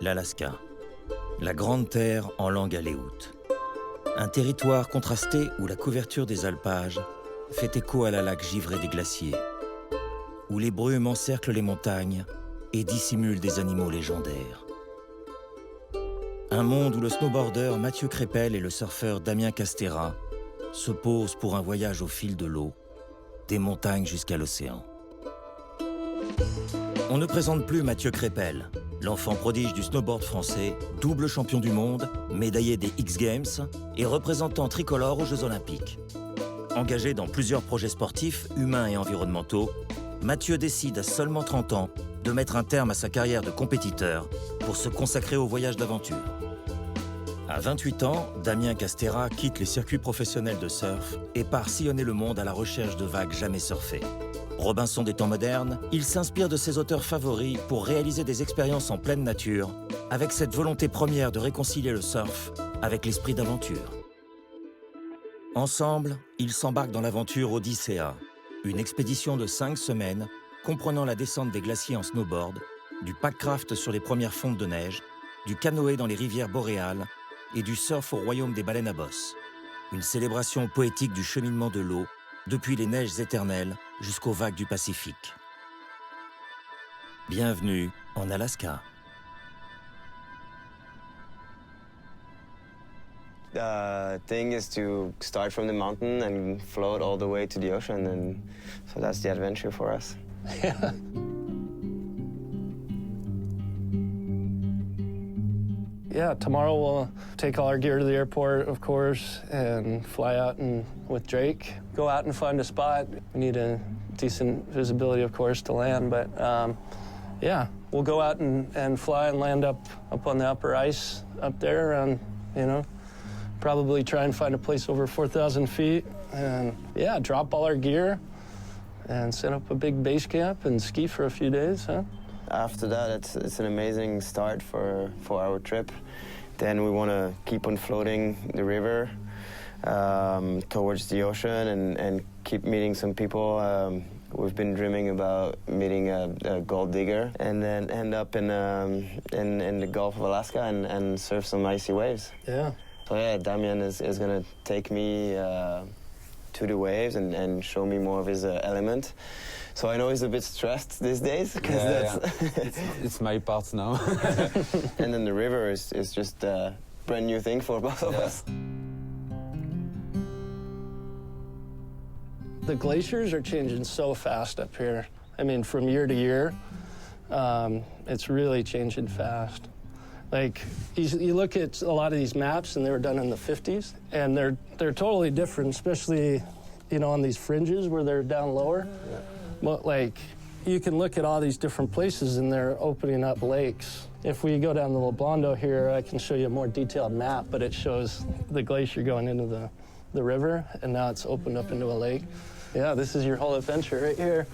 l'Alaska. La Grande Terre en langue aléoute. Un territoire contrasté où la couverture des alpages fait écho à la laque givrée des glaciers, où les brumes encerclent les montagnes et dissimulent des animaux légendaires. Un monde où le snowboarder Mathieu Crépel et le surfeur Damien Castera se posent pour un voyage au fil de l'eau, des montagnes jusqu'à l'océan. On ne présente plus Mathieu Crépel, l'enfant prodige du snowboard français, double champion du monde, médaillé des X Games et représentant tricolore aux Jeux Olympiques. Engagé dans plusieurs projets sportifs, humains et environnementaux, Mathieu décide à seulement 30 ans de mettre un terme à sa carrière de compétiteur pour se consacrer au voyage d'aventure. À 28 ans, Damien Castera quitte les circuits professionnels de surf et part sillonner le monde à la recherche de vagues jamais surfées. Robinson des temps modernes, il s'inspire de ses auteurs favoris pour réaliser des expériences en pleine nature, avec cette volonté première de réconcilier le surf avec l'esprit d'aventure. Ensemble, ils s'embarquent dans l'aventure Odyssea, une expédition de 5 semaines comprenant la descente des glaciers en snowboard, du packcraft sur les premières fontes de neige, du canoë dans les rivières boréales et du surf au royaume des baleines à bosse. Une célébration poétique du cheminement de l'eau, depuis les neiges éternelles jusqu'aux vagues du Pacifique. Bienvenue en Alaska. The thing is to start from the mountain and float all the way to the ocean, and so that's the adventure for us. Yeah. Yeah, tomorrow we'll take all our gear to the airport, of course, and fly out with Drake. Go out and find a spot. We need a decent visibility, of course, to land, but yeah, we'll go out and fly and land up on the upper ice up there around, probably try and find a place over 4,000 feet, and yeah, drop all our gear and set up a big base camp and ski for a few days, huh? After that, it's an amazing start for our trip. Then we want to keep on floating the river towards the ocean and keep meeting some people. We've been dreaming about meeting a gold digger, and then end up in the Gulf of Alaska and surf some icy waves. Yeah. So yeah, Damien is going to take me to the waves and show me more of his element. So I know he's a bit stressed these days because it's my part now. And then the river is just a brand new thing for both of us. The glaciers are changing so fast up here. I mean, from year to year, it's really changing fast. Like, you look at a lot of these maps, and they were done in the 50s, and they're totally different, especially, on these fringes where they're down lower. Yeah. But, like, you can look at all these different places, and they're opening up lakes. If we go down the Loblondo here, I can show you a more detailed map, but it shows the glacier going into the river, and now it's opened up into a lake. Yeah, this is your whole adventure right here.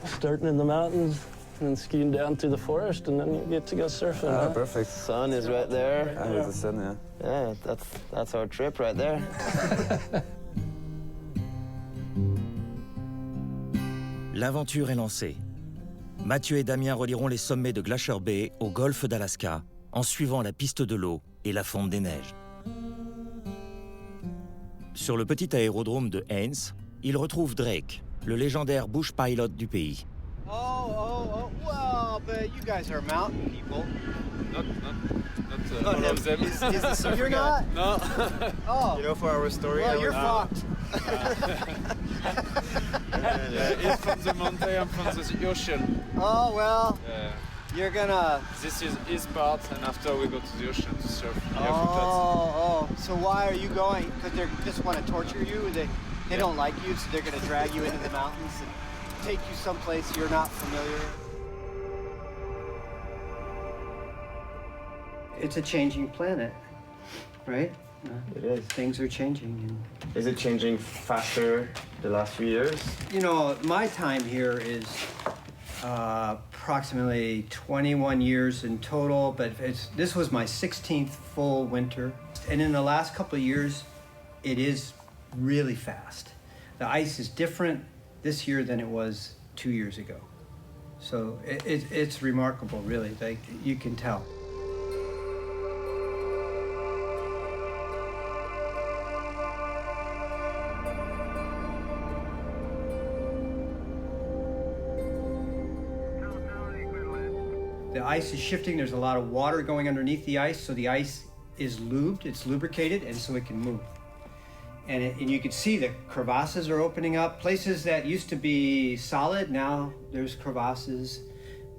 Starting in the mountains, and skiing down through the forest, and then you get to go surfing. Ah, perfect. Sun is right there. With the sun, yeah. Yeah, that's our trip right there. L'aventure est lancée. Mathieu et Damien relieront les sommets de Glacier Bay au golfe d'Alaska en suivant la piste de l'eau et la fonte des neiges. Sur le petit aérodrome de Haines, ils retrouvent Drake, le légendaire bush pilot du pays. Oh, well, but you guys are mountain people. Not all of them. Is the surfer You're not? No. Oh. For our story. Well, you're fucked. He's from the mountain, I'm from the ocean. Oh, well, you're gonna... This is his part, and after we go to the ocean to surf. So why are you going? Because they just want to torture you? They don't like you, so they're gonna drag you into the mountains and take you someplace you're not familiar. It's a changing planet, right? It is. Things are changing. Is it changing faster the last few years? My time here is approximately 21 years in total, but this was my 16th full winter. And in the last couple of years, it is really fast. The ice is different this year than it was 2 years ago. So it's remarkable, really. Like, you can tell. The ice is shifting. There's a lot of water going underneath the ice, so the ice is lubed, it's lubricated, and so it can move. And you can see that crevasses are opening up. Places that used to be solid, now there's crevasses.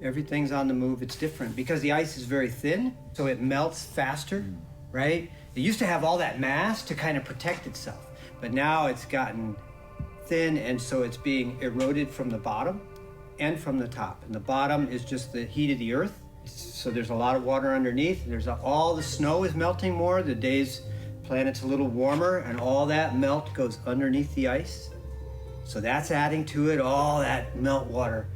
Everything's on the move. It's different because the ice is very thin, so it melts faster, right? It used to have all that mass to kind of protect itself, but now it's gotten thin, and so it's being eroded from the bottom and from the top. And the bottom is just the heat of the earth, so there's a lot of water underneath. All the snow is melting more. The planet's a little warmer, and all that melt goes underneath the ice. So that's adding to it. All that melt water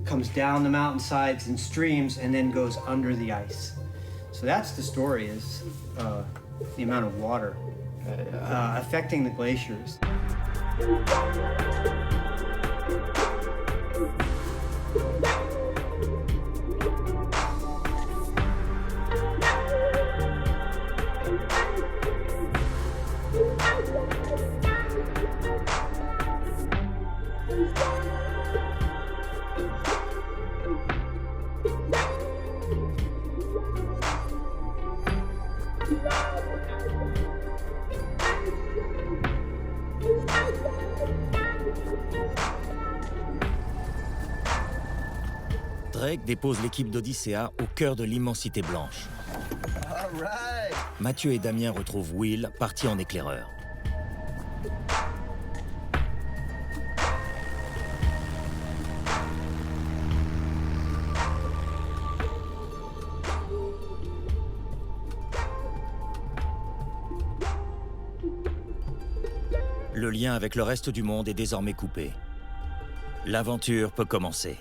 comes down the mountainsides and streams and then goes under the ice. So that's the story, is the amount of water affecting the glaciers. Drake dépose l'équipe d'Odyssea au cœur de l'immensité blanche. Mathieu et Damien retrouvent Will, parti en éclaireur. Le lien avec le reste du monde est désormais coupé. L'aventure peut commencer.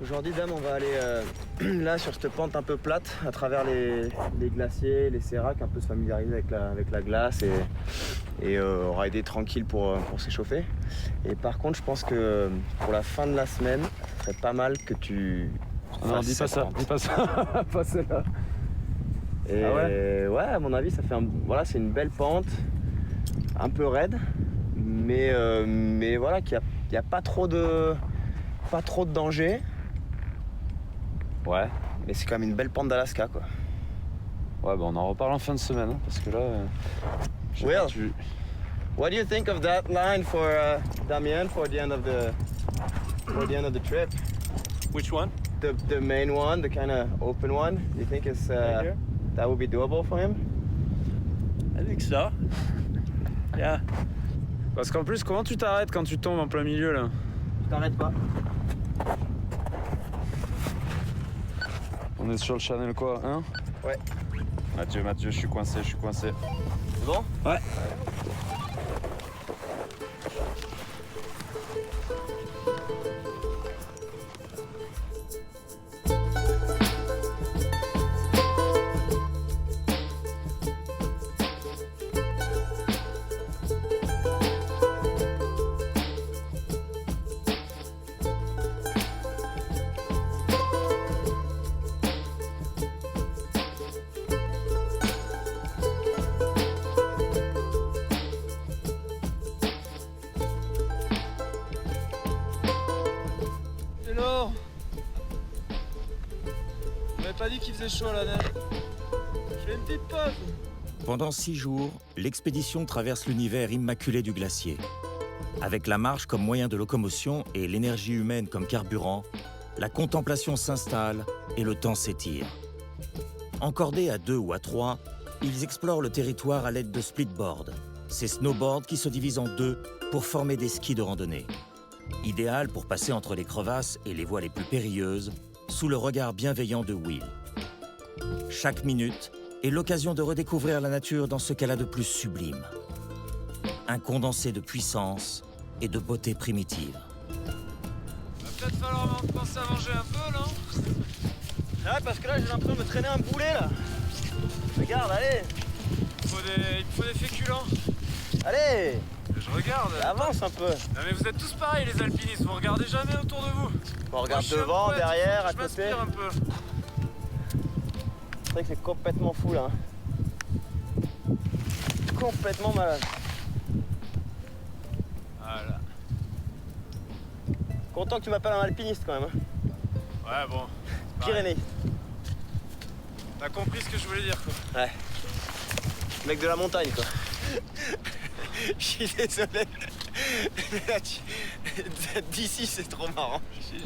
Aujourd'hui, Dame, on va aller là sur cette pente un peu plate, à travers les glaciers, les séracs, un peu se familiariser avec la glace et rider tranquille pour s'échauffer. Et par contre, je pense que pour la fin de la semaine, ce serait pas mal que tu... Non, dis pas ça, dis pas ça, pas celle-là. Et ah ouais, à mon avis, ça fait voilà, c'est une belle pente, un peu raide, mais voilà, qu'il y a pas trop de danger. Ouais. Mais c'est quand même une belle pente d'Alaska, quoi. Ouais, bah on en reparle en fin de semaine, hein, parce que là... Will, what do you think of that line for Damien for the end of the trip? Which one? The main one, the kind of open one. Do you think that would be doable for him? I think so. Yeah. Parce qu'en plus, comment tu t'arrêtes quand tu tombes en plein milieu, là? Je t'arrête pas. On est sur le channel quoi, hein? Ouais. Mathieu, je suis coincé. C'est bon? Ouais. Hello. On m'avait pas dit qu'il faisait chaud à la neige. Je fais une petite pause. Pendant 6 jours, l'expédition traverse l'univers immaculé du glacier. Avec la marche comme moyen de locomotion et l'énergie humaine comme carburant, la contemplation s'installe et le temps s'étire. Encordés à 2 ou à 3, ils explorent le territoire à l'aide de splitboards, ces snowboards qui se divisent en 2 pour former des skis de randonnée. Idéal pour passer entre les crevasses et les voies les plus périlleuses, sous le regard bienveillant de Will. Chaque minute est l'occasion de redécouvrir la nature dans ce qu'elle a de plus sublime. Un condensé de puissance et de beauté primitive. Va peut-être falloir penser à manger un peu, non? Ouais, parce que là, j'ai l'impression de me traîner un boulet, là. Regarde, allez. Il me faut des féculents. Allez, Je regarde. avance un peu. Non mais vous êtes tous pareils les alpinistes, vous regardez jamais autour de vous. On regarde Moi, je suis un devant, poète, derrière, je à côté. m'inspire un peu. C'est vrai que c'est complètement fou, là. Complètement malade. Voilà. Content que tu m'appelles un alpiniste quand même. Hein. Ouais, bon. Pyrénées. T'as compris ce que je voulais dire, quoi. Ouais. Mec de la montagne, quoi. Je suis désolé. D'ici, c'est trop marrant.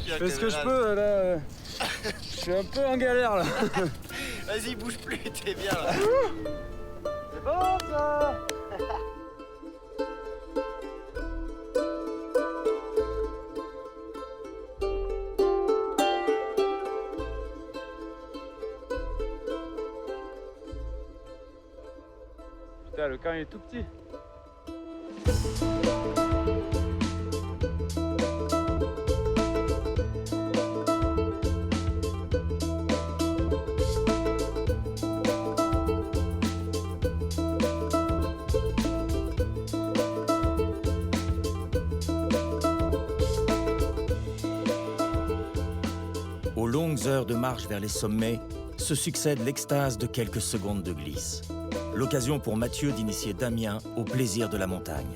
Je fais ce que je peux, là. Je suis un peu en galère, là. Vas-y, bouge plus, t'es bien, là. C'est bon, ça. Putain, le camp il est tout petit. Aux longues heures de marche vers les sommets, se succède l'extase de quelques secondes de glisse. L'occasion pour Mathieu d'initier Damien au plaisir de la montagne.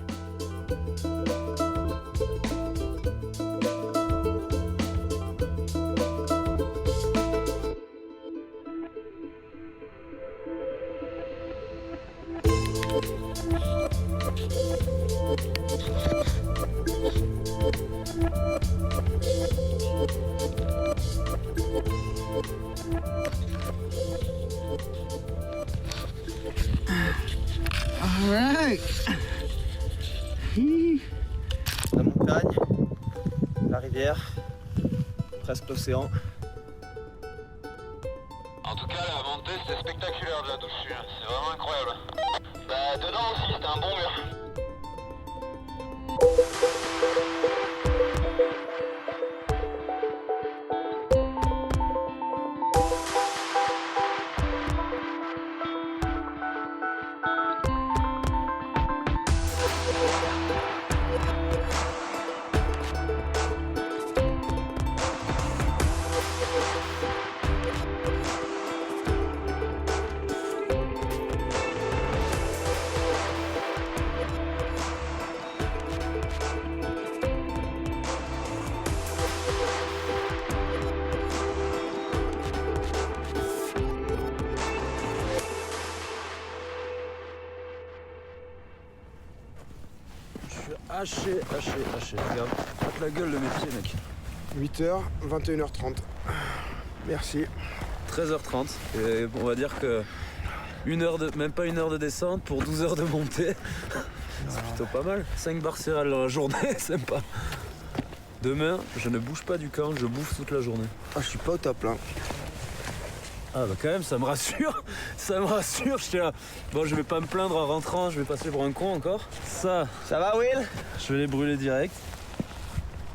La montagne, la rivière, presque l'océan. En tout cas, la montée, c'était spectaculaire de là d'où je suis. C'est vraiment incroyable. Bah, dedans aussi, c'était un bon mur. Haché. Regarde, faites la gueule de mes pieds, mec. 8h, 21h30. Merci. 13h30. Et on va dire que même pas une heure de descente pour 12 heures de montée. C'est plutôt pas mal. 5 barres céréales dans la journée, sympa. Demain, je ne bouge pas du camp, je bouffe toute la journée. Ah, je suis pas au top là. Ah bah quand même, ça me rassure. Ça me rassure, j'étais là. Bon, je vais pas me plaindre en rentrant, je vais passer pour un con encore. Ça va, Will? Je vais les brûler direct.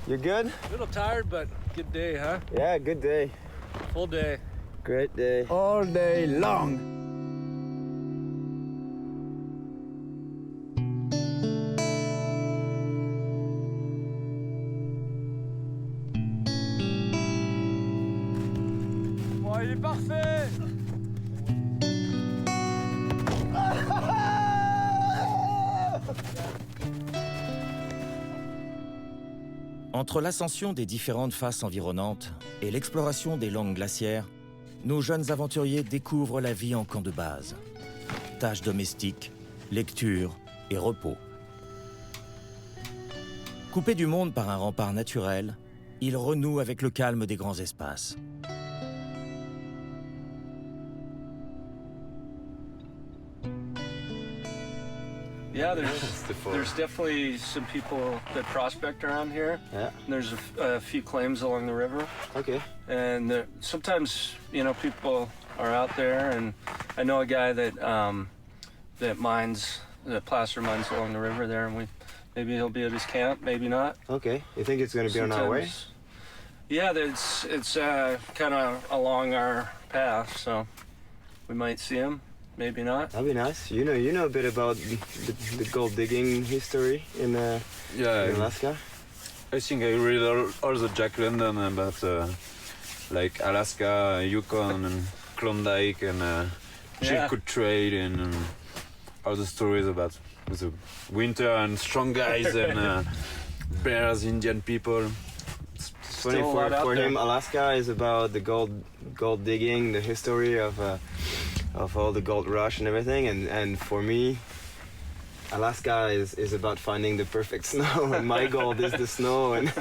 You good? A little tired, but good day, huh? Yeah, good day. Full day. Great day. All day long. Bon, il est parfait! Entre l'ascension des différentes faces environnantes et l'exploration des langues glaciaires, nos jeunes aventuriers découvrent la vie en camp de base. Tâches domestiques, lecture et repos. Coupés du monde par un rempart naturel, ils renouent avec le calme des grands espaces. Yeah, there's definitely some people that prospect around here. Yeah. There's a few claims along the river. Okay. And sometimes, people are out there, and I know a guy that placer mines along the river there, and maybe he'll be at his camp, maybe not. Okay. You think it's gonna be on our way? Yeah, it's kind of along our path, so we might see him, maybe not. That'd be nice. You know a bit about the gold digging history in Alaska? I think I read all the Jack London about like Alaska, Yukon, and Klondike, and Chilkoot Trail, and all the stories about the winter and strong guys and bears, Indian people. funny Still a lot out for there. him. Alaska is about the gold digging, the history of all the gold rush and everything, and for me, Alaska is about finding the perfect snow, and my gold is the snow, and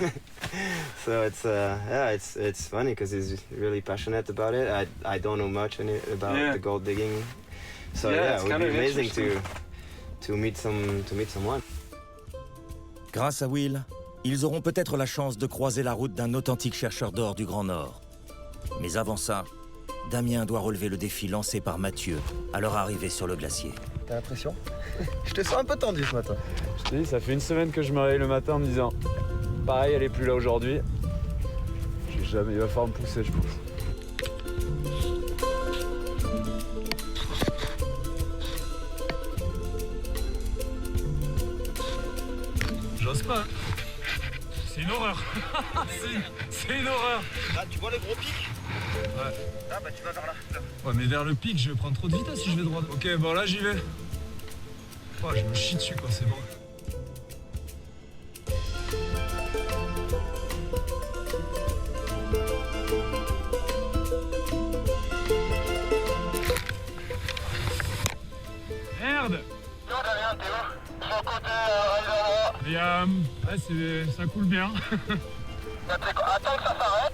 so it's funny because he's really passionate about it. I don't know much about the gold digging, so it's it would kind be of amazing interesting. to meet someone. Grâce à Will, ils auront peut-être la chance de croiser la route d'un authentique chercheur d'or du Grand Nord. Mais avant ça, Damien doit relever le défi lancé par Mathieu à leur arrivée sur le glacier. T'as l'impression? Je te sens un peu tendu ce matin. Je te dis, ça fait une semaine que je me réveille le matin en me disant pareil, elle est plus là aujourd'hui. Il va falloir me pousser, je pense. J'ose pas. C'est une horreur. c'est une horreur. Ah, tu vois le gros pic? Ouais. Ah bah tu vas vers là. Ouais, mais vers le pic, je vais prendre trop de vitesse si je vais droit. Ok, bon là j'y vais. Oh, je me chie dessus quoi, c'est bon. Merde! Yo Damien, t'es où? Sur le côté réservoir. Ouais, ça coule bien. Attends que ça s'arrête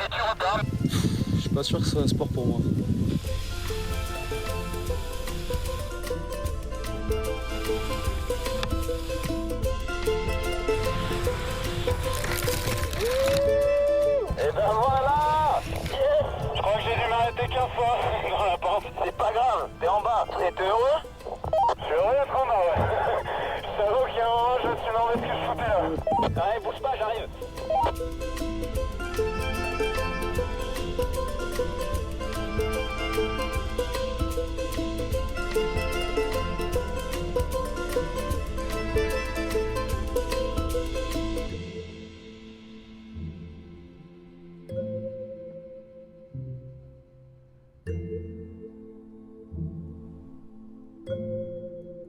et tu regardes. Je suis pas sûr que ce soit un sport pour moi. Et ben voilà! Yes! Je crois que j'ai dû m'arrêter 15 fois dans la pente. C'est pas grave, t'es en bas. T'es heureux? Je suis heureux d'être en bas, ouais. Je t'avoue qu'il y a un moment, je me suis demandé ce que je foutais là. Ouais, bouge pas, j'arrive.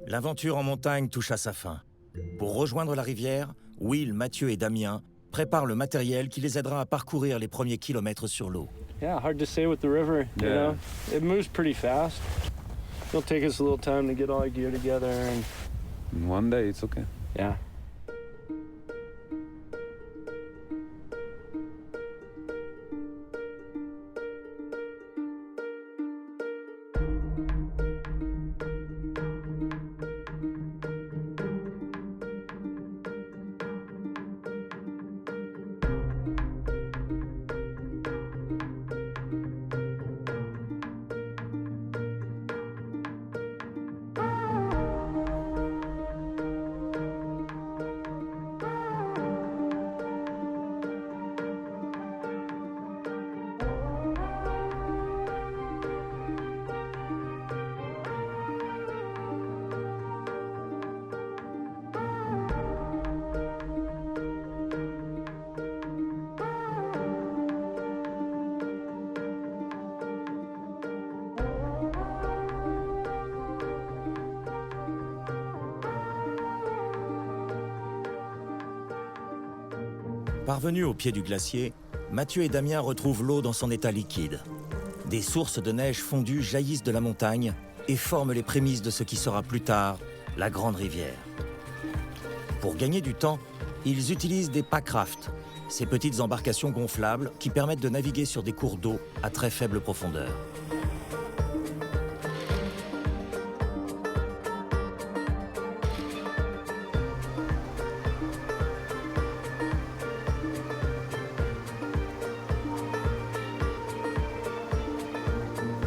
L'aventure en montagne touche à sa fin. Pour rejoindre la rivière, Will, Mathieu et Damien préparent le matériel qui les aidera à parcourir les premiers kilomètres sur l'eau. Yeah, hard to say with the river. You know, it moves pretty fast. It'll take us a little time to get all our gear together and. In one day, it's okay. Yeah. Parvenus au pied du glacier, Mathieu et Damien retrouvent l'eau dans son état liquide. Des sources de neige fondue jaillissent de la montagne et forment les prémices de ce qui sera plus tard la Grande Rivière. Pour gagner du temps, ils utilisent des packrafts, ces petites embarcations gonflables qui permettent de naviguer sur des cours d'eau à très faible profondeur.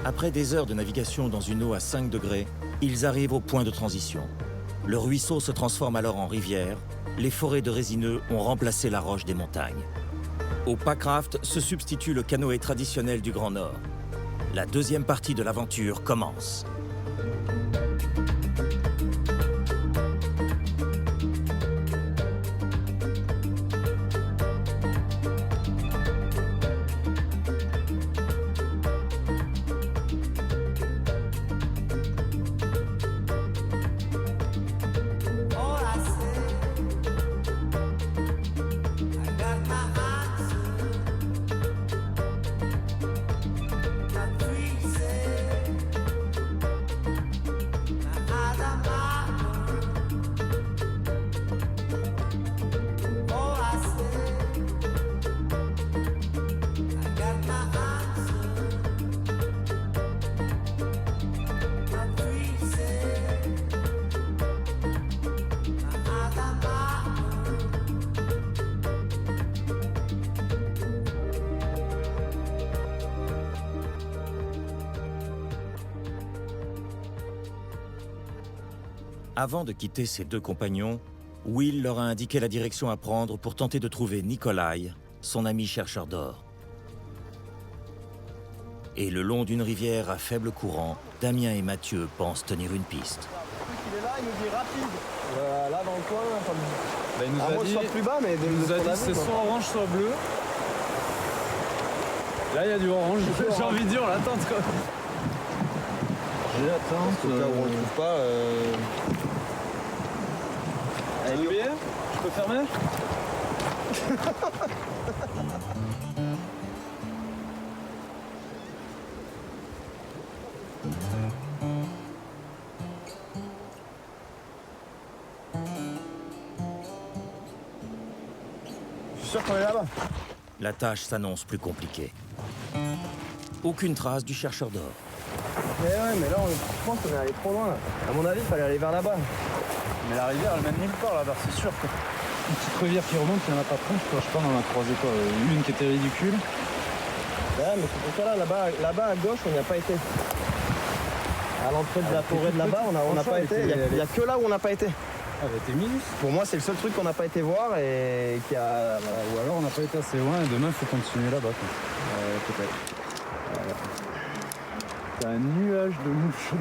Après des heures de navigation dans une eau à 5 degrés, ils arrivent au point de transition. Le ruisseau se transforme alors en rivière. Les forêts de résineux ont remplacé la roche des montagnes. Au packraft se substitue le canoë traditionnel du Grand Nord. La deuxième partie de l'aventure commence. Avant de quitter ses deux compagnons, Will leur a indiqué la direction à prendre pour tenter de trouver Nikolai, son ami chercheur d'or. Et le long d'une rivière à faible courant, Damien et Mathieu pensent tenir une piste. Il est là, il nous dit rapide. Là dans le coin, Bah, il nous à a moins dit, soit plus bas, mais il nous a dit c'est soit orange soit bleu. Là il y a du orange, j'ai envie de dire l'attente quoi. J'ai l'attente. Au cas où on le trouve pas. Olivier, je peux fermer? Je suis sûr qu'on est là-bas. La tâche s'annonce plus compliquée. Aucune trace du chercheur d'or. Mais ouais, mais là, je pense qu'on est allé trop loin. Là. À mon avis, il fallait aller vers là-bas. Mais la rivière elle mène nulle part là-bas, c'est sûr quoi. Une petite rivière qui remonte, il n'y en a pas 30, je crois on en a croisé quoi. Une qui était ridicule. Ouais, mais c'est pour ça là-bas à gauche, on n'y a pas été. À l'entrée de la forêt de là-bas, on n'a pas été. Il n'y a que là où on n'a pas été. Ah bah t'es minus. Pour moi, c'est le seul truc qu'on n'a pas été voir et qui a. Voilà. Ou alors on n'a pas été assez loin et demain il faut continuer là-bas quoi. Peut-être. Voilà. T'as un nuage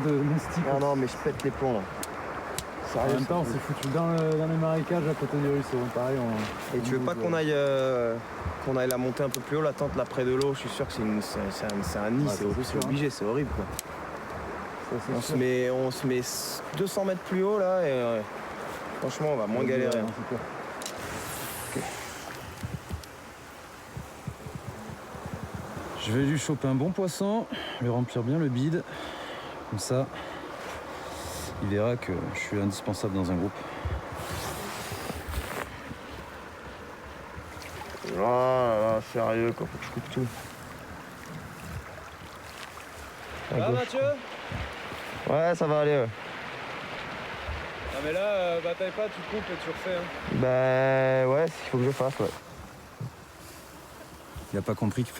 de moustiques. Non, non, mais je pète les plombs là. En même temps, on s'est foutu dans les marécages à côté du ruisseau. Pareil, Et tu veux pas qu'on aille la monter un peu plus haut, la tente là près de l'eau? Je suis sûr que c'est un nid, c'est obligé, c'est horrible quoi. On se met 200 mètres plus haut là et franchement on va moins galérer. Okay. Je vais lui choper un bon poisson, lui remplir bien le bide. Comme ça, il verra que je suis indispensable dans un groupe. Oh là là, sérieux quoi, faut que je coupe tout. Ça va Mathieu? Ouais, ça va aller ouais. Ah mais là, bataille pas, tu coupes et tu refais. Hein. Bah ouais, il faut que je fasse ouais. Il a pas compris qu'il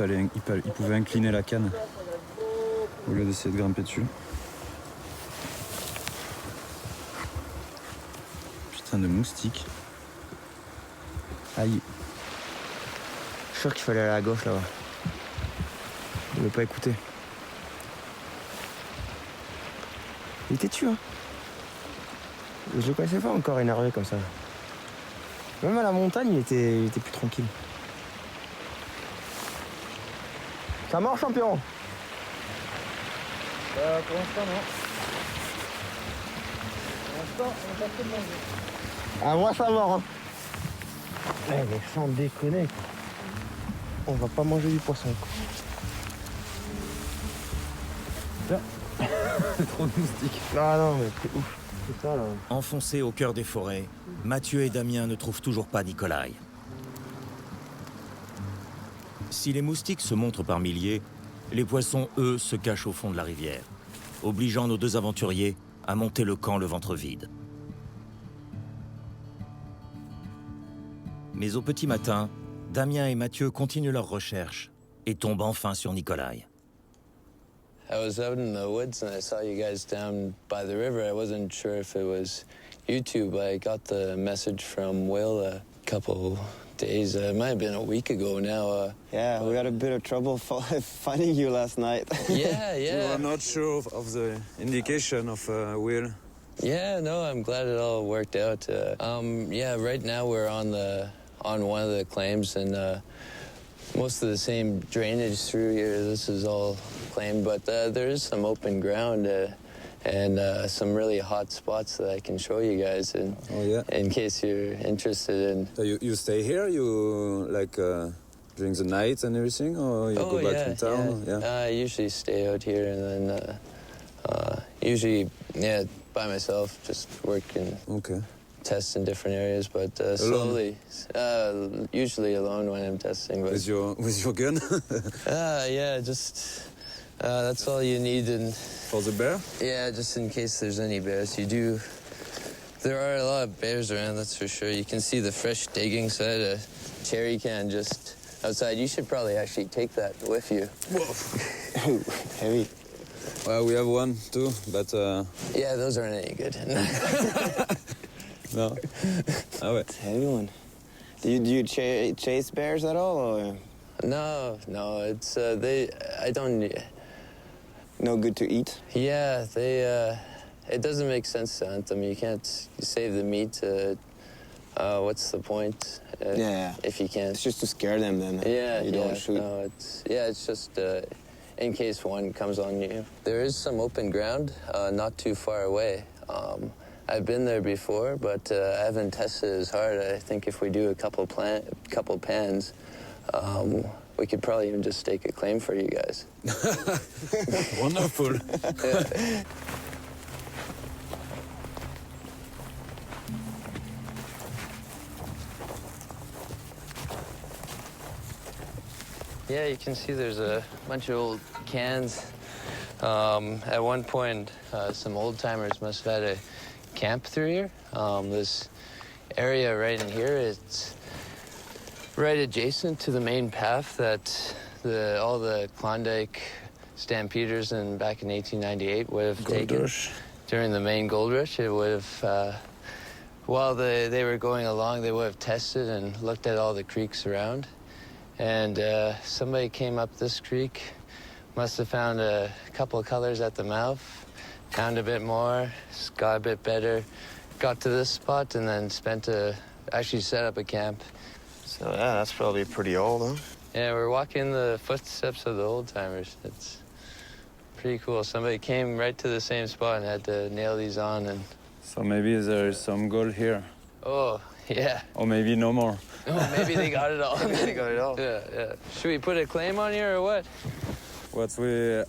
pouvait incliner la canne au lieu d'essayer de grimper dessus. Putain de moustique. Aïe. Je suis sûr qu'il fallait aller à gauche là-bas. Il veut pas écouter. Il était tu hein. Je le connaissais pas encore énervé comme ça. Même à la montagne, il était plus tranquille. Ça marche, champion? Pour l'instant, non. Pour l'instant, on n'a pas fait de manger. Ah, moi, ça mort. Hein. Mais sans déconner, quoi. On va pas manger du poisson, quoi. Tiens. Trop de moustiques. Ah non, mais c'est ouf. C'est ça, là. Enfoncés au cœur des forêts, Mathieu et Damien ne trouvent toujours pas Nikolai. Si les moustiques se montrent par milliers, les poissons, eux, se cachent au fond de la rivière, obligeant nos deux aventuriers à monter le camp le ventre vide. Mais au petit matin, Damien et Mathieu continuent leurs recherches et tombent enfin sur Nikolai. I was out in the woods and I saw you guys down by the river. I wasn't sure if it was YouTube. I got the message from Will a couple days. It might have been a week ago now. Yeah, we had a bit of trouble finding you last night. Yeah. We were not sure of the indication of Will. Yeah, no, I'm glad it all worked out. Yeah, right now we're on one of the claims and most of the same drainage through here. This is all claimed, but there is some open ground and some really hot spots that I can show you guys in case you're interested in. So you stay here? You like during the night and everything, or you go back to town? Yeah. I usually stay out here and then usually by myself, just working. Okay. Tests in different areas, but slowly. Usually alone when I'm testing. But with your gun? Yeah, just that's all you need. And for the bear? Yeah, just in case there's any bears. There are a lot of bears around, that's for sure. You can see the fresh digging side, a cherry can just outside. You should probably actually take that with you. Whoa. Heavy. Well, we have one too, but Yeah, those aren't any good. no. Ah ouais. It's a heavy one. Do you chase bears at all, or No, it's I don't. no good to eat? Yeah, it doesn't make sense to hunt them. You can't save the meat. What's the point? Yeah. If you can't. It's just to scare them then. Yeah, You don't shoot. No, it's just in case one comes on you. There is some open ground not too far away. I've been there before, but I haven't tested as hard. I think if we do a couple pans, we could probably even just stake a claim for you guys. Wonderful. Yeah. Yeah, you can see there's a bunch of old cans. At one point, some old-timers must have had a camp through here. This area right in here, it's right adjacent to the main path that all the Klondike stampeders back in 1898 would have taken. During the main gold rush. It would have, while they were going along, they would have tested and looked at all the creeks around. And somebody came up this creek, must have found a couple of colors at the mouth, found a bit more, got a bit better, got to this spot, and then actually set up a camp. So yeah, that's probably pretty old, huh? Yeah, we're walking the footsteps of the old timers. It's pretty cool. Somebody came right to the same spot and had to nail these on. And So maybe there is some gold here. oh, yeah. Or maybe no more. Oh, maybe they got it all. Maybe they got it all. Yeah. Should we put a claim on here or what? What's with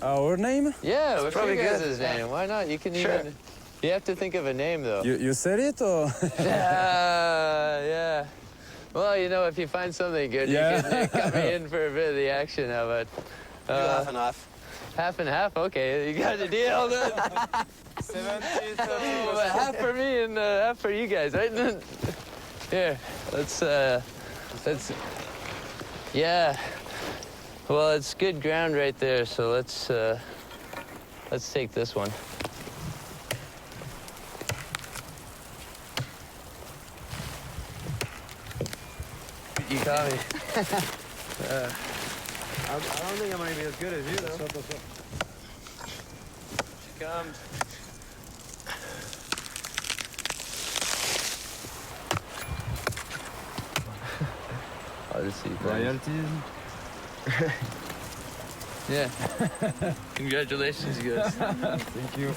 our name? Yeah, with probably your guys' good. name. Why not? You can Sure. even. You have to think of a name though. You said it or? Yeah. Well, if you find something good, Yeah. you can come in for a bit of the action of it. Do half and half. Half and half. Okay, you got the deal then. 70, Well, half for me and half for you guys, right? Here, let's. Yeah. Well, it's good ground right there, so let's take this one. You caught me. I don't think I might be as good as you, though. Come. I'll just see. Royalties? Yeah. Congratulations, you guys. Thank you.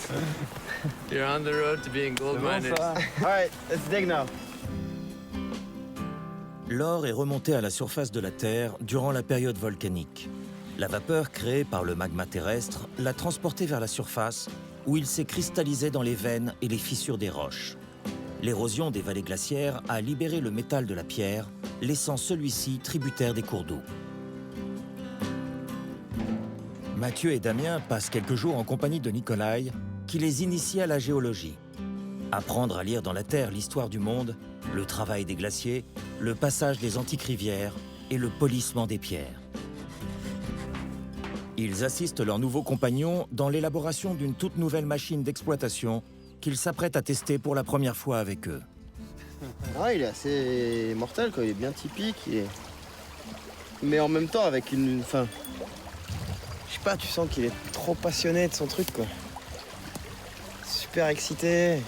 You're on the road to being gold miners. All right, let's dig now. L'or est remonté à la surface de la Terre durant la période volcanique. La vapeur créée par le magma terrestre l'a transporté vers la surface où il s'est cristallisé dans les veines et les fissures des roches. L'érosion des vallées glaciaires a libéré le métal de la pierre, laissant celui-ci tributaire des cours d'eau. Mathieu et Damien passent quelques jours en compagnie de Nikolai, qui les initie à la géologie. Apprendre à lire dans la Terre l'histoire du monde, le travail des glaciers, le passage des antiques rivières et le polissement des pierres. Ils assistent leurs nouveaux compagnons dans l'élaboration d'une toute nouvelle machine d'exploitation qu'ils s'apprêtent à tester pour la première fois avec eux. Ah, il est assez mortel, quoi. Il est bien typique. Mais en même temps, avec une... Enfin... Je sais pas, tu sens qu'il est trop passionné de son truc, quoi. Super excité.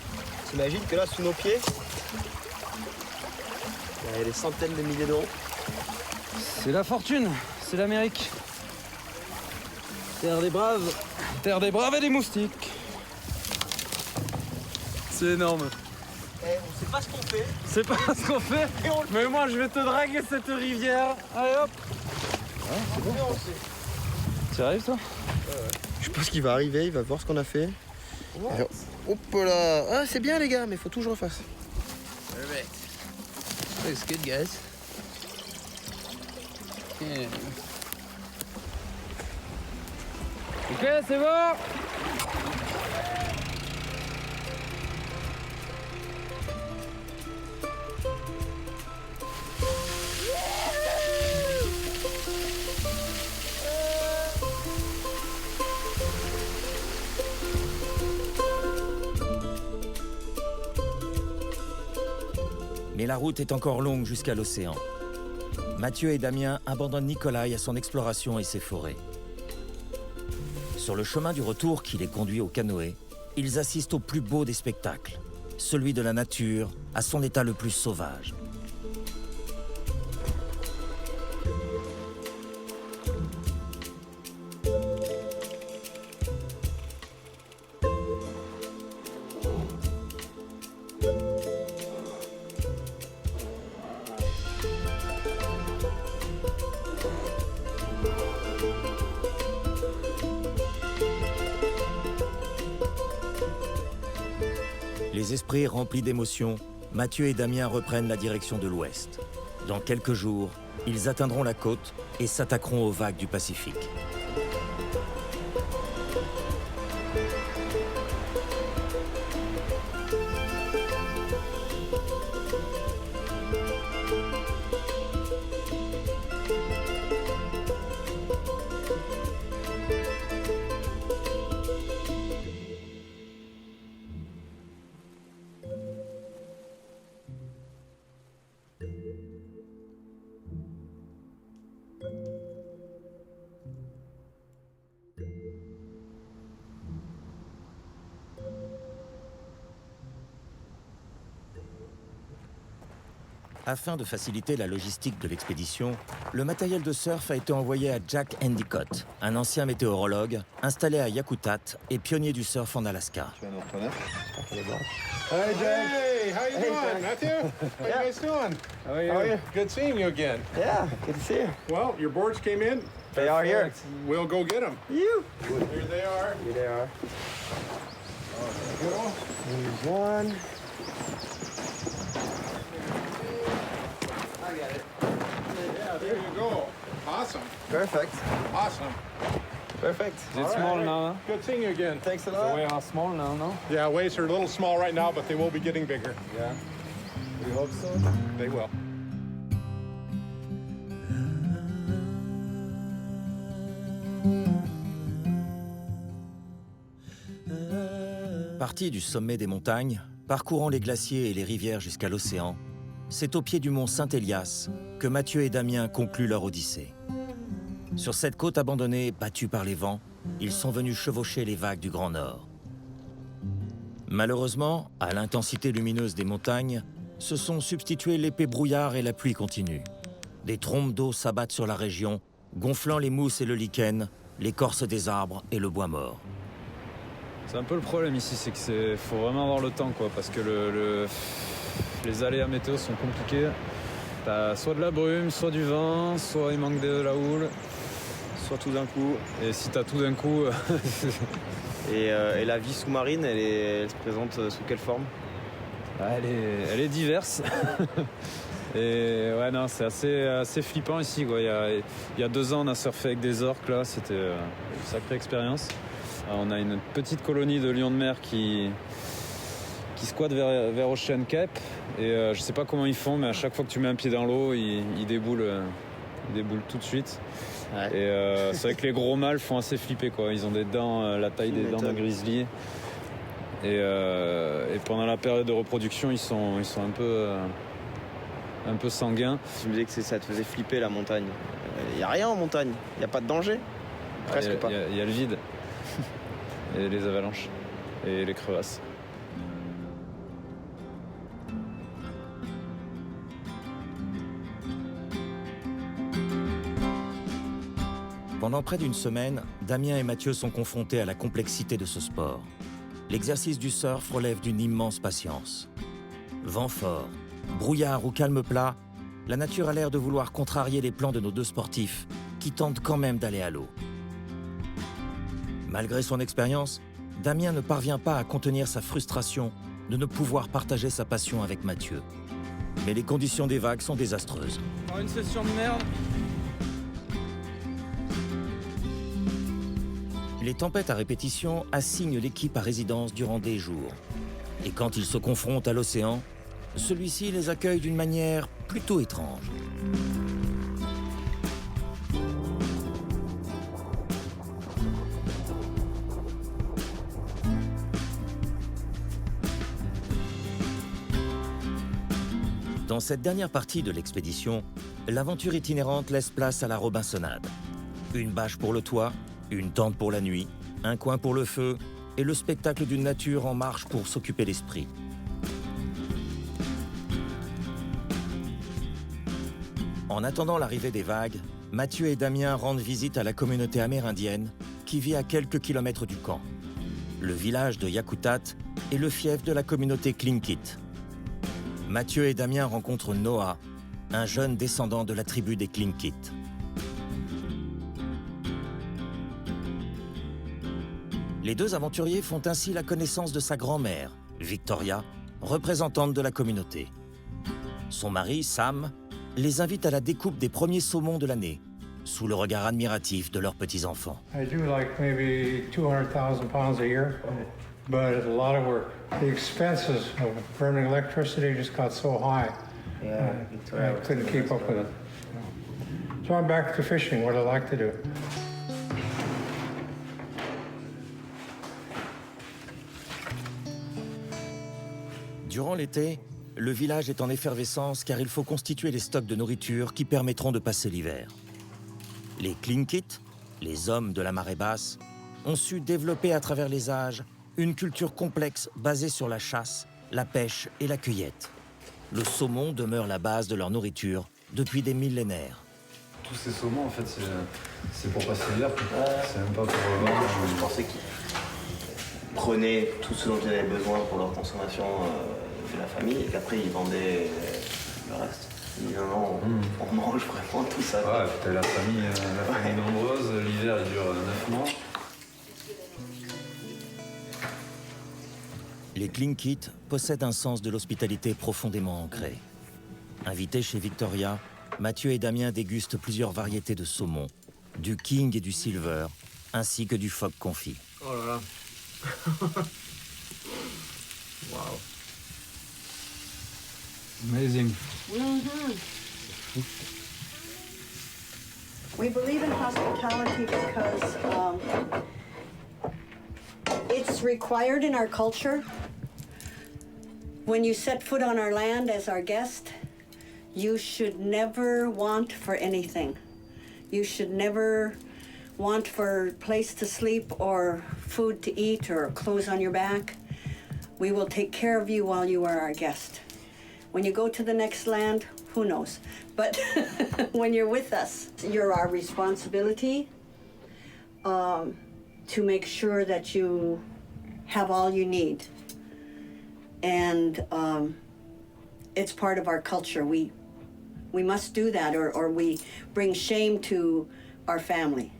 T'imagines que là, sous nos pieds, il y a des centaines de milliers d'euros. C'est la fortune, c'est l'Amérique. Terre des braves et des moustiques. C'est énorme. On sait pas ce qu'on fait. C'est pas ce qu'on fait, mais moi je vais te draguer cette rivière. Allez hop. C'est bon, on sait. Tu arrives toi? Je pense qu'il va arriver, il va voir ce qu'on a fait. Alors, hop là. Ah, c'est bien les gars, mais faut toujours faire ça. Perfect. Looks good, guys. Yeah. Ok, c'est bon. Mais la route est encore longue jusqu'à l'océan. Mathieu et Damien abandonnent Nikolai à son exploration et ses forêts. Sur le chemin du retour qui les conduit au canoë, ils assistent au plus beau des spectacles, celui de la nature à son état le plus sauvage. Les esprits remplis d'émotions, Mathieu et Damien reprennent la direction de l'ouest. Dans quelques jours, ils atteindront la côte et s'attaqueront aux vagues du Pacifique. Afin de faciliter la logistique de l'expédition, le matériel de surf a été envoyé à Jack Endicott, un ancien météorologue installé à Yakutat et pionnier du surf en Alaska. Hey, Jack. Hey, how you doing, Matthew? How you guys doing? How are you? Good seeing you again. Yeah, good to see you. Well, your boards came in. They are here. We'll go get them. You. Here they are. Here they are. Oh, there you go. Here's one. Yeah, there you go. Awesome. Perfect. Awesome. Perfect. Is it small now? Huh? Good seeing you again. Thanks a The lot. way are small now, no? Yeah, waves are a little small right now, but they will be getting bigger. Yeah. We hope so. They will. Partis du sommet des montagnes, parcourant les glaciers et les rivières jusqu'à l'océan, c'est au pied du mont Saint-Élias que Mathieu et Damien concluent leur odyssée. Sur cette côte abandonnée, battue par les vents, ils sont venus chevaucher les vagues du Grand Nord. Malheureusement, à l'intensité lumineuse des montagnes, se sont substitués l'épais brouillard et la pluie continue. Des trombes d'eau s'abattent sur la région, gonflant les mousses et le lichen, l'écorce des arbres et le bois mort. C'est un peu le problème ici, c'est que faut vraiment avoir le temps, quoi, parce que les aléas météo sont compliqués. T'as soit de la brume, soit du vent, soit il manque de la houle, Soit tout d'un coup. et si t'as tout d'un coup, Et la vie sous-marine, elle se présente sous quelle forme? elle est diverse. Et ouais, non, c'est assez flippant ici, quoi. Il y a 2 ans, on a surfé avec des orques, là, c'était une sacrée expérience. Alors, on a une petite colonie de lions de mer qui squattent vers Ocean Cape. Et je sais pas comment ils font, mais à chaque fois que tu mets un pied dans l'eau, ils déboulent tout de suite. Ouais. Et c'est vrai que les gros mâles font assez flipper, quoi. Ils ont des dents, la taille des dents d'un grizzly. Et pendant la période de reproduction, ils sont un peu sanguins. Tu me disais que ça te faisait flipper la montagne. Il n'y a rien en montagne, il n'y a pas de danger. Presque pas. Il y a le vide. Et les avalanches. Et les crevasses. Pendant près d'une semaine, Damien et Mathieu sont confrontés à la complexité de ce sport. L'exercice du surf relève d'une immense patience. Vent fort, brouillard ou calme plat, la nature a l'air de vouloir contrarier les plans de nos 2 sportifs qui tentent quand même d'aller à l'eau. Malgré son expérience, Damien ne parvient pas à contenir sa frustration de ne pouvoir partager sa passion avec Mathieu. Mais les conditions des vagues sont désastreuses. Alors une session de merde. Les tempêtes à répétition assignent l'équipe à résidence durant des jours. Et quand ils se confrontent à l'océan, celui-ci les accueille d'une manière plutôt étrange. Dans cette dernière partie de l'expédition, l'aventure itinérante laisse place à la Robinsonade. Une bâche pour le toit, une tente pour la nuit, un coin pour le feu et le spectacle d'une nature en marche pour s'occuper l'esprit. En attendant l'arrivée des vagues, Mathieu et Damien rendent visite à la communauté amérindienne qui vit à quelques kilomètres du camp. Le village de Yakutat est le fief de la communauté Tlingit. Mathieu et Damien rencontrent Noah, un jeune descendant de la tribu des Tlingit. Les deux aventuriers font ainsi la connaissance de sa grand-mère, Victoria, représentante de la communauté. Son mari, Sam, les invite à la découpe des premiers saumons de l'année, sous le regard admiratif de leurs petits-enfants. I do like maybe 200,000 pounds a year, but it's a lot of work. The expenses of burning electricity just got so high. I couldn't keep up with it. So I'm back to fishing, what I like to do. Durant l'été, le village est en effervescence car il faut constituer les stocks de nourriture qui permettront de passer l'hiver. Les Tlingit, les hommes de la marée basse, ont su développer à travers les âges une culture complexe basée sur la chasse, la pêche et la cueillette. Le saumon demeure la base de leur nourriture depuis des millénaires. Tous ces saumons, en fait, c'est pour passer l'hiver. C'est même pas pour vendre. Je pensais qu'ils prenaient tout ce dont ils avaient besoin pour leur consommation de la famille et qu'après ils vendaient le reste. Évidemment, on mange vraiment tout ça. Ouais, t'as la famille nombreuse, l'hiver il dure 9 mois. Les Tlingit possèdent un sens de l'hospitalité profondément ancré. Invités chez Victoria, Mathieu et Damien dégustent plusieurs variétés de saumon, du king et du silver, ainsi que du phoque confit. Oh là là. Wow. Amazing. We believe in hospitality because it's required in our culture. When you set foot on our land as our guest, you should never want for anything. You should never want for a place to sleep or food to eat or clothes on your back. We will take care of you while you are our guest. When you go to the next land, who knows? But when you're with us, you're our responsibility to make sure that you have all you need. And it's part of our culture. We must do that or we bring shame to our family.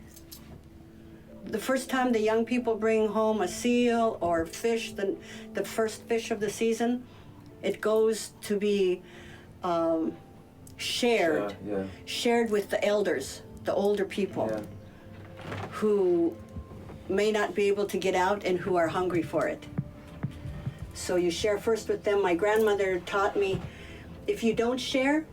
The first time the young people bring home a seal or fish, the first fish of the season, it goes to be shared with the elders, the older people who may not be able to get out and who are hungry for it. So you share first with them. My grandmother taught me, if you don't share,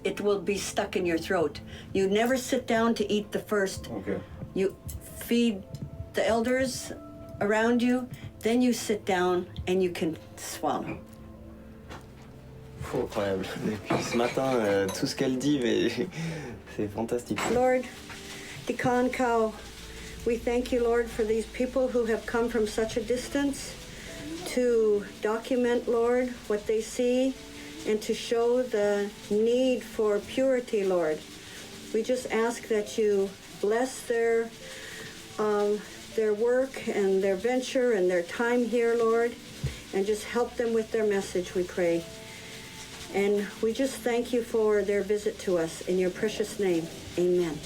it will be stuck in your throat. You never sit down to eat the first. Okay. You feed the elders around you, then you sit down and you can swallow. Incroyable. Depuis ce matin, tout ce qu'elle dit, mais c'est fantastique. Lord, Dikan Kau, we thank you, Lord, for these people who have come from such a distance to document, Lord, what they see and to show the need for purity, Lord. We just ask that you bless their work and their venture and their time here, Lord, and just help them with their message, we pray. And we just thank you for their visit to us. In your precious name, amen.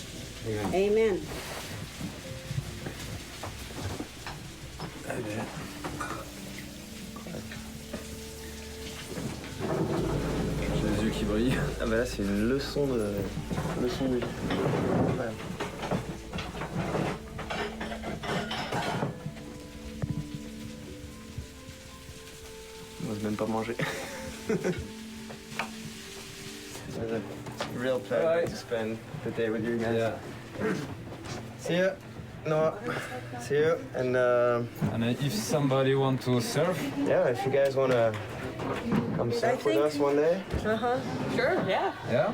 Amen. Amen. J'ai les yeux qui brillent. Ah bah là c'est une leçon de vie. Ouais. On n'ose même pas manger. It's a real pleasure to spend the day with you guys. Yeah. See ya. No, see you. And if somebody want to surf, yeah, if you guys want to come surf with us one day. Sure, yeah. yeah.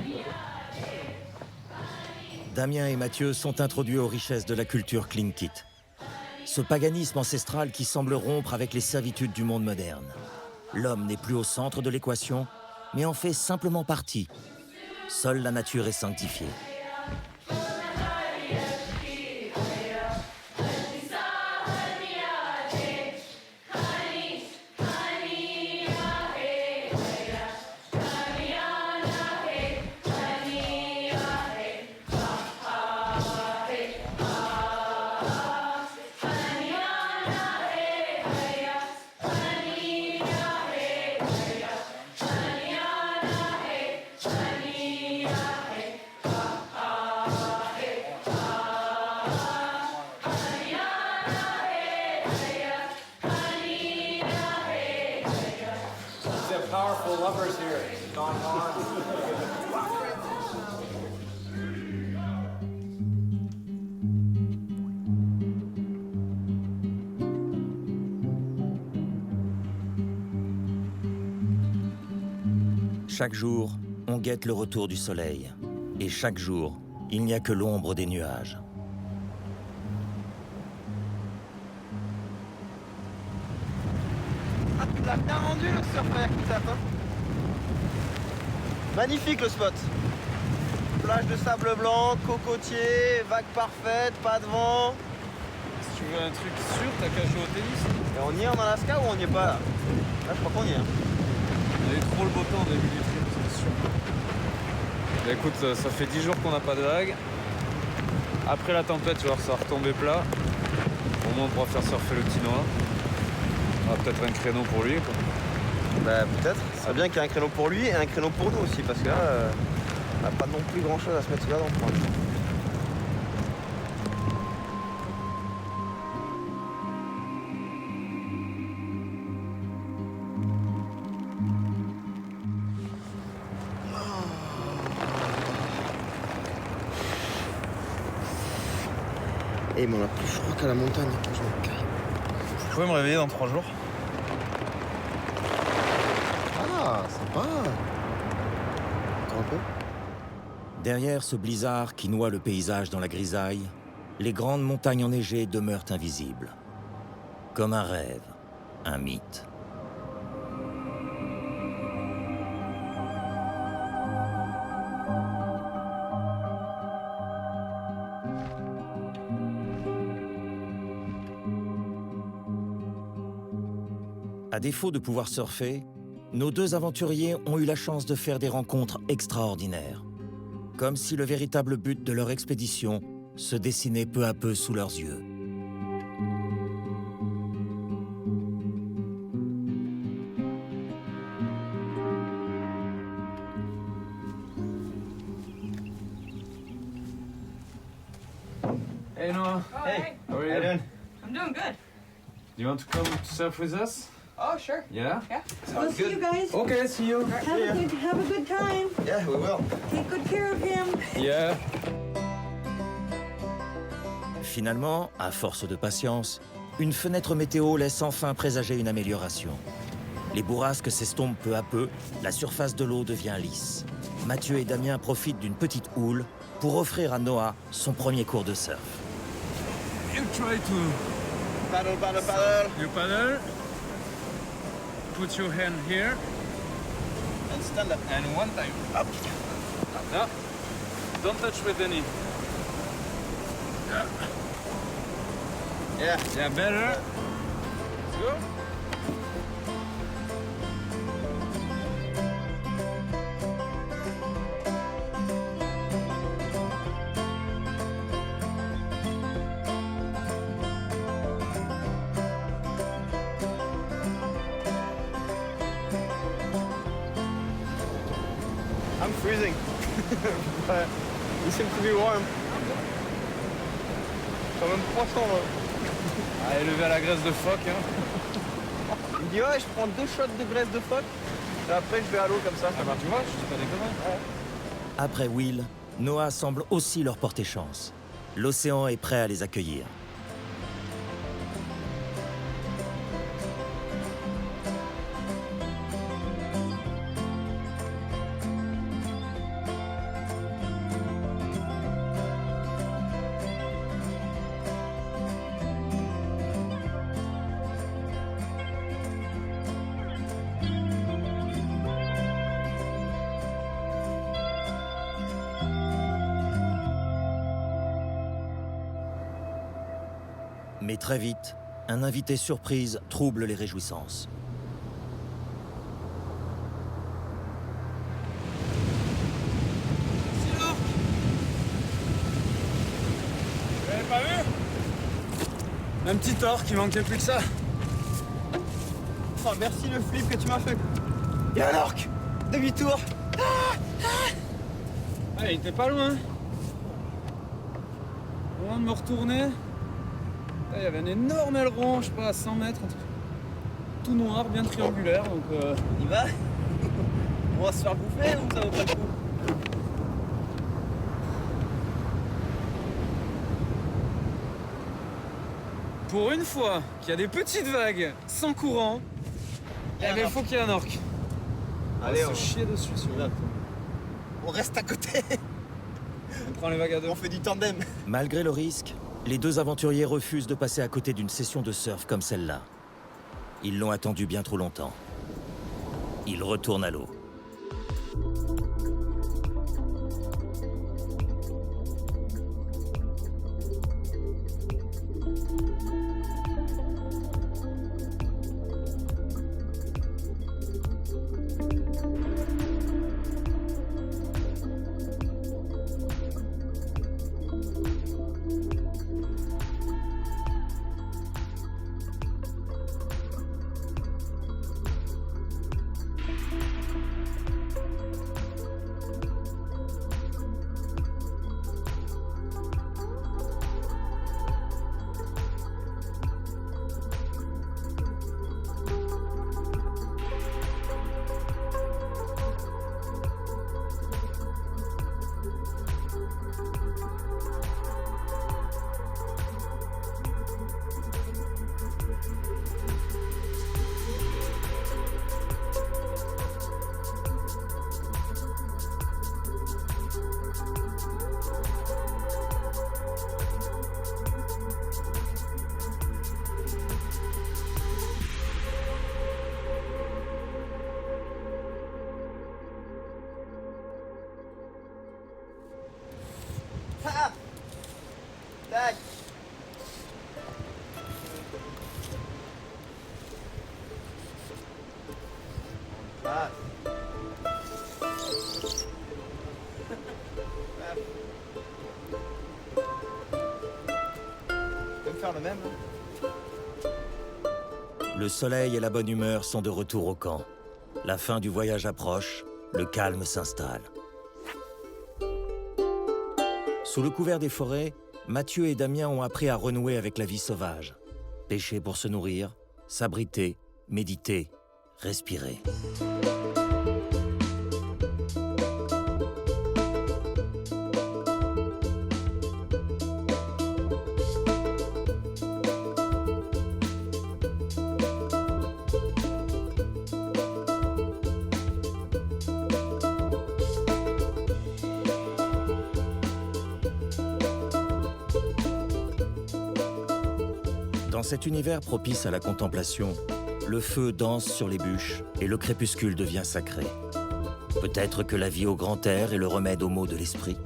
Damien et Mathieu sont introduits aux richesses de la culture Tlingit. Ce paganisme ancestral qui semble rompre avec les servitudes du monde moderne. L'homme n'est plus au centre de l'équation, mais en fait simplement partie. Seule la nature est sanctifiée. Powerful lovers here. Don Juan. Chaque jour, on guette le retour du soleil. Et chaque jour, il n'y a que l'ombre des nuages. Ah, tu l'as bien rendu le surfer, hein. Magnifique le spot. Plage de sable blanc, cocotier, vague parfaite, pas de vent. Si tu veux un truc sûr, t'as qu'à jouer au tennis. Et on y est en Alaska ou on n'y est pas là? Là, je crois qu'on y est. On a eu trop le beau temps au début du trip, c'est sûr. Bah, écoute, ça fait 10 jours qu'on n'a pas de vagues. Après la tempête, tu vois, ça va retomber plat. Au moins, on pourra faire surfer le petit Noah. On a peut-être un créneau pour lui, quoi. Bah, peut-être. C'est bien qu'il y ait un créneau pour lui et un créneau pour nous aussi, parce que là, on n'a pas non plus grand-chose à se mettre sous la dent pour l'instant. Et il m'en a plus froid qu'à la montagne quand je me caille. Vous pouvez me réveiller dans 3 jours? Ah, sympa. Encore un peu. Derrière ce blizzard qui noie le paysage dans la grisaille, les grandes montagnes enneigées demeurent invisibles. Comme un rêve, un mythe. À défaut de pouvoir surfer, nos deux aventuriers ont eu la chance de faire des rencontres extraordinaires. Comme si le véritable but de leur expédition se dessinait peu à peu sous leurs yeux. Hey Noah. Hey, How are you? how you doing? I'm doing good. You want to come to surf with us? Oh, sure. Yeah? Yeah. We'll see you guys. Okay, see you. Have a good time. Yeah, we will. Take good care of him. Yeah. Finalement, à force de patience, une fenêtre météo laisse enfin présager une amélioration. Les bourrasques s'estompent peu à peu, la surface de l'eau devient lisse. Mathieu et Damien profitent d'une petite houle pour offrir à Noah son premier cours de surf. You try to... Paddle, paddle, paddle. You paddle. Put your hand here. And stand up. And one time. Up. No. Don't touch with any. Yeah. Yeah, better. Let's go. I'm freezing. But you seem to be warm. Quand même 300 là. Allez, lever à la graisse de phoque, hein. Il me dit ouais, je prends 2 shots de graisse de phoque et après je vais à l'eau comme ça. Ah bah tu vois, je dis pas des conneries. Ouais. Après Will, Noah semble aussi leur porter chance. L'océan est prêt à les accueillir. Mais très vite, un invité surprise trouble les réjouissances. Vous l'avez pas vu? Un petit orque, il manquait plus que ça. Oh, merci le flip que tu m'as fait. Il y a un orque. Demi-tour. Ah, il était pas loin. Au moment de me retourner, il y avait un énorme aileron, je sais pas, à 100 mètres, un truc tout noir, bien triangulaire. Donc, Il va. On va se faire bouffer ou ça vaut pas le coup? pour une fois qu'il y a des petites vagues sans courant, eh ben, il faut qu'il y ait un orque. Allez, on va se chier dessus celui-là. On reste à côté. On prend les vagues à deux. On fait du tandem. Malgré le risque, les deux aventuriers refusent de passer à côté d'une session de surf comme celle-là. Ils l'ont attendu bien trop longtemps. Ils retournent à l'eau. Ah tac. Ah. Tu peux me faire le même hein? Le soleil et la bonne humeur sont de retour au camp. La fin du voyage approche, le calme s'installe. Sous le couvert des forêts, Mathieu et Damien ont appris à renouer avec la vie sauvage. Pêcher pour se nourrir, s'abriter, méditer, respirer. Dans cet univers propice à la contemplation, le feu danse sur les bûches et le crépuscule devient sacré. Peut-être que la vie au grand air est le remède aux maux de l'esprit.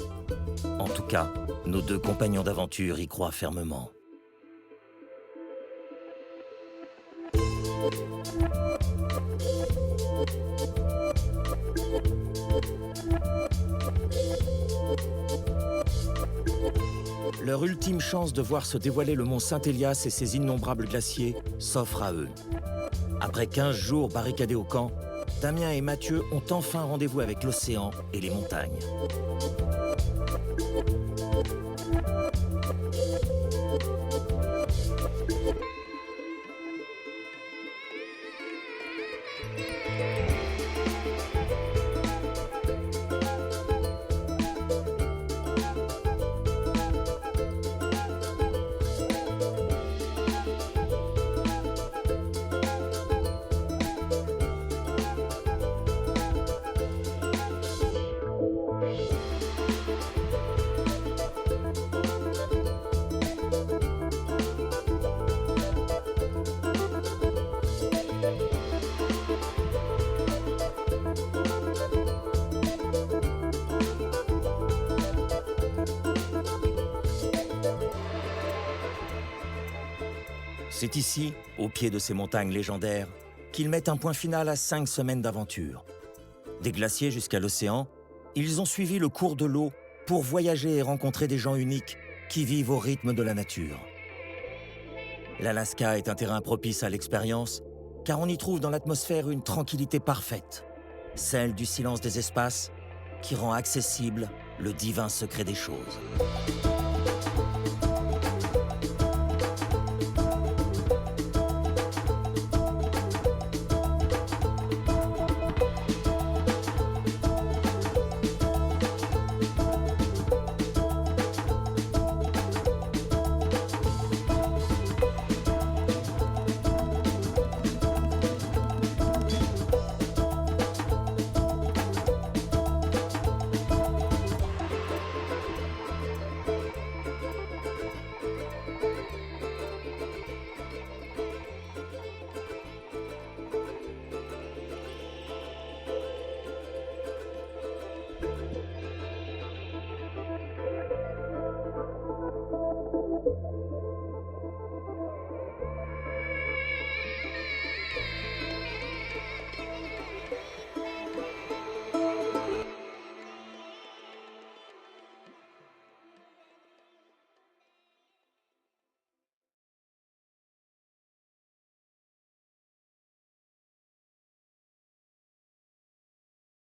En tout cas, nos deux compagnons d'aventure y croient fermement. Leur ultime chance de voir se dévoiler le mont Saint-Élias et ses innombrables glaciers s'offre à eux. Après 15 jours barricadés au camp, Damien et Mathieu ont enfin rendez-vous avec l'océan et les montagnes. C'est ici, au pied de ces montagnes légendaires, qu'ils mettent un point final à 5 semaines d'aventure. Des glaciers jusqu'à l'océan, ils ont suivi le cours de l'eau pour voyager et rencontrer des gens uniques qui vivent au rythme de la nature. L'Alaska est un terrain propice à l'expérience, car on y trouve dans l'atmosphère une tranquillité parfaite, celle du silence des espaces qui rend accessible le divin secret des choses.